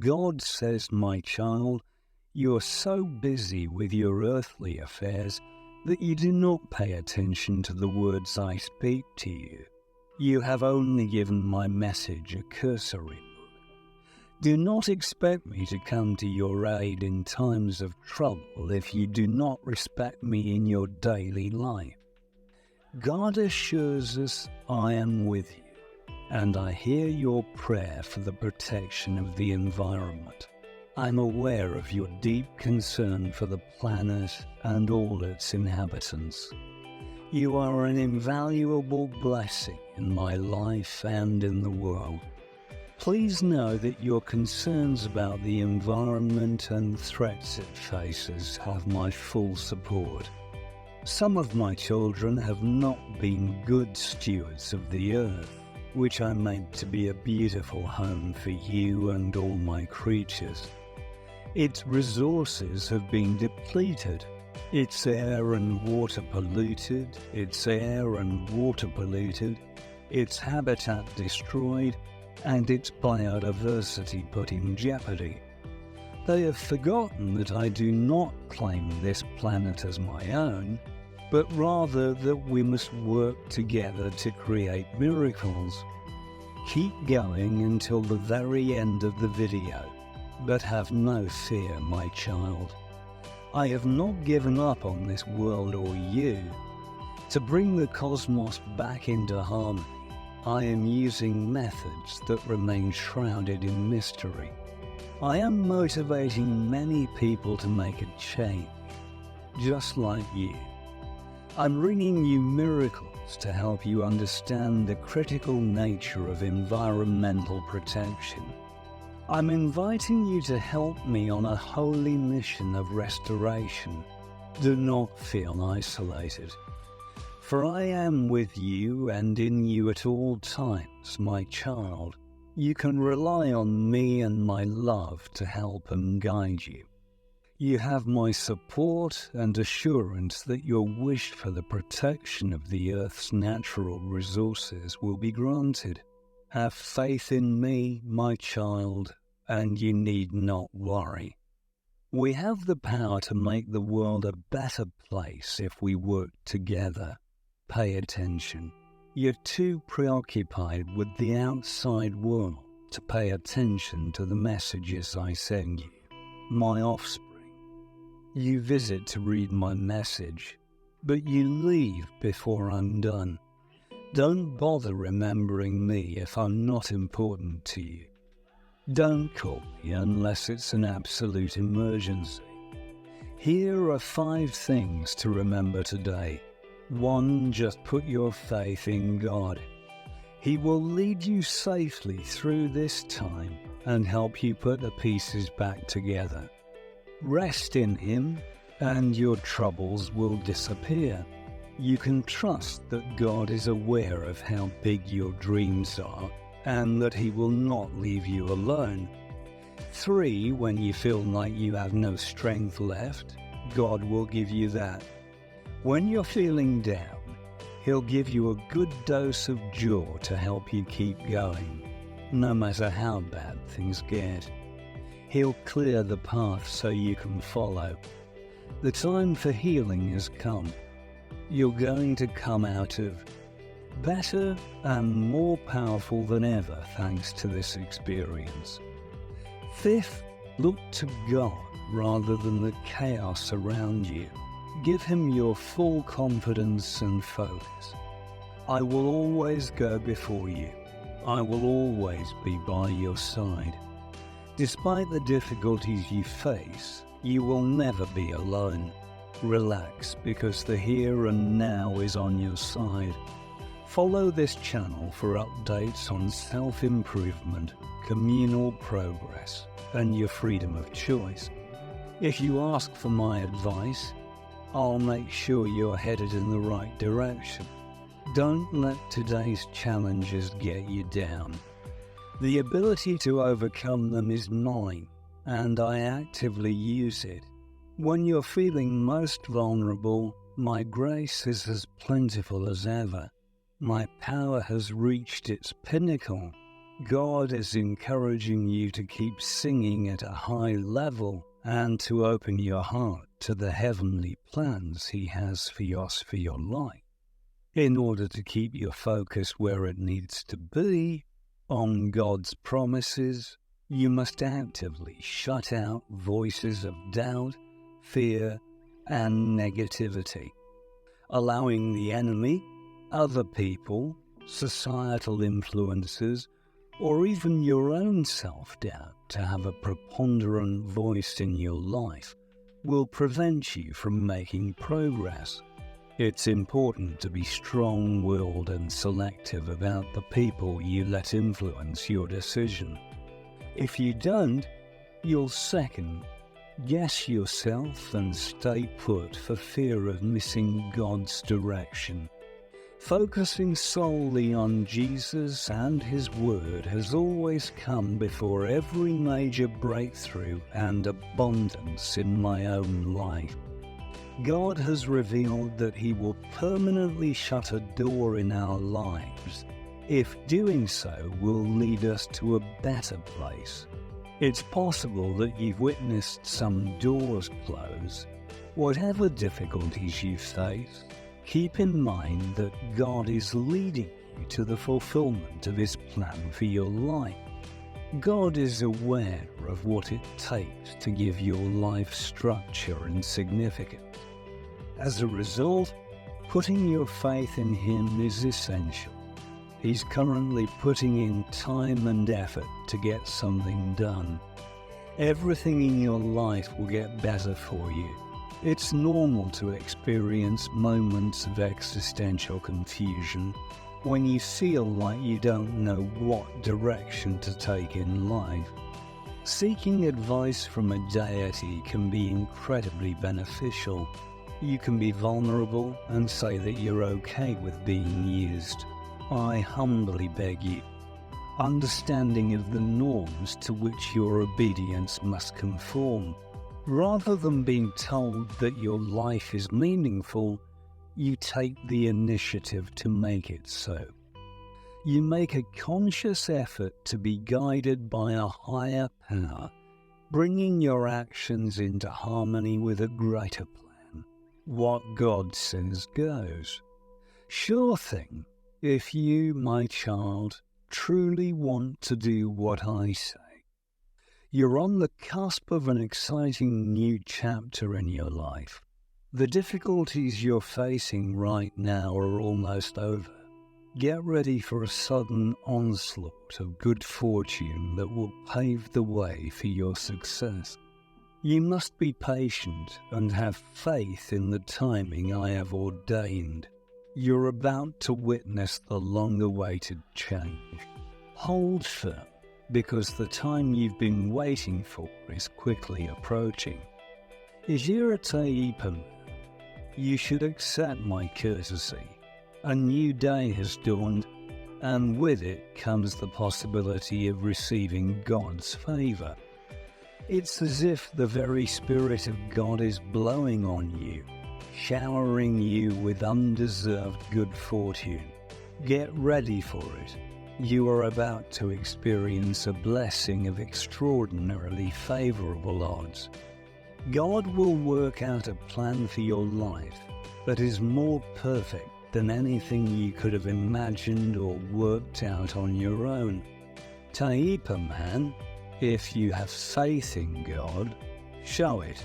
God says, my child, you are so busy with your earthly affairs that you do not pay attention to the words I speak to you. You have only given my message a cursory look. Do not expect me to come to your aid in times of trouble if you do not respect me in your daily life. God assures us, I am with you, and I hear your prayer for the protection of the environment. I'm aware of your deep concern for the planet and all its inhabitants. You are an invaluable blessing in my life and in the world. Please know that your concerns about the environment and threats it faces have my full support. Some of my children have not been good stewards of the earth, which I made to be a beautiful home for you and all my creatures. Its resources have been depleted, its air and water polluted, its habitat destroyed, and its biodiversity put in jeopardy. They have forgotten that I do not claim this planet as my own, but rather that we must work together to create miracles. Keep going until the very end of the video, but have no fear, my child. I have not given up on this world or you. To bring the cosmos back into harmony, I am using methods that remain shrouded in mystery. I am motivating many people to make a change, just like you. I'm bringing you miracles to help you understand the critical nature of environmental protection. I'm inviting you to help me on a holy mission of restoration. Do not feel isolated, for I am with you and in you at all times, my child. You can rely on me and my love to help and guide you. You have my support and assurance that your wish for the protection of the Earth's natural resources will be granted. Have faith in me, my child, and you need not worry. We have the power to make the world a better place if we work together. Pay attention. You're too preoccupied with the outside world to pay attention to the messages I send you. My offspring. You visit to read my message, but you leave before I'm done. Don't bother remembering me if I'm not important to you. Don't call me unless it's an absolute emergency. Here are 5 things to remember today. 1. Just put your faith in God. He will lead you safely through this time and help you put the pieces back together. Rest in Him and your troubles will disappear. You can trust that God is aware of how big your dreams are and that He will not leave you alone. 3. When you feel like you have no strength left, God will give you that. When you're feeling down, He'll give you a good dose of joy to help you keep going, no matter how bad things get. He'll clear the path so you can follow. The time for healing has come. You're going to come out of better and more powerful than ever thanks to this experience. 5th, look to God rather than the chaos around you. Give Him your full confidence and focus. I will always go before you. I will always be by your side. Despite the difficulties you face, you will never be alone. Relax, because the here and now is on your side. Follow this channel for updates on self-improvement, communal progress, and your freedom of choice. If you ask for my advice, I'll make sure you're headed in the right direction. Don't let today's challenges get you down. The ability to overcome them is mine, and I actively use it. When you're feeling most vulnerable, my grace is as plentiful as ever. My power has reached its pinnacle. God is encouraging you to keep singing at a high level and to open your heart to the heavenly plans He has for your life. In order to keep your focus where it needs to be, on God's promises, you must actively shut out voices of doubt, fear, and negativity, allowing the enemy, other people, societal influences, or even your own self-doubt to have a preponderant voice in your life will prevent you from making progress. It's important to be strong-willed and selective about the people you let influence your decision. If you don't, you'll second-guess yourself and stay put for fear of missing God's direction. Focusing solely on Jesus and His Word has always come before every major breakthrough and abundance in my own life. God has revealed that He will permanently shut a door in our lives if doing so will lead us to a better place. It's possible that you've witnessed some doors close. Whatever difficulties you face, keep in mind that God is leading you to the fulfillment of His plan for your life. God is aware of what it takes to give your life structure and significance. As a result, putting your faith in Him is essential. He's currently putting in time and effort to get something done. Everything in your life will get better for you. It's normal to experience moments of existential confusion when you feel like you don't know what direction to take in life. Seeking advice from a deity can be incredibly beneficial. You can be vulnerable and say that you're okay with being used. I humbly beg you, understanding of the norms to which your obedience must conform. Rather than being told that your life is meaningful, you take the initiative to make it so. You make a conscious effort to be guided by a higher power, bringing your actions into harmony with a greater plan. What God says goes. Sure thing, if you, my child, truly want to do what I say. You're on the cusp of an exciting new chapter in your life. The difficulties you're facing right now are almost over. Get ready for a sudden onslaught of good fortune that will pave the way for your success. You must be patient and have faith in the timing I have ordained. You're about to witness the long-awaited change. Hold firm, because the time you've been waiting for is quickly approaching. Ijirate Ipam, you should accept my courtesy. A new day has dawned, and with it comes the possibility of receiving God's favor. It's as if the very Spirit of God is blowing on you, showering you with undeserved good fortune. Get ready for it. You are about to experience a blessing of extraordinarily favorable odds. God will work out a plan for your life that is more perfect than anything you could have imagined or worked out on your own. Taipa man, if you have faith in God, show it.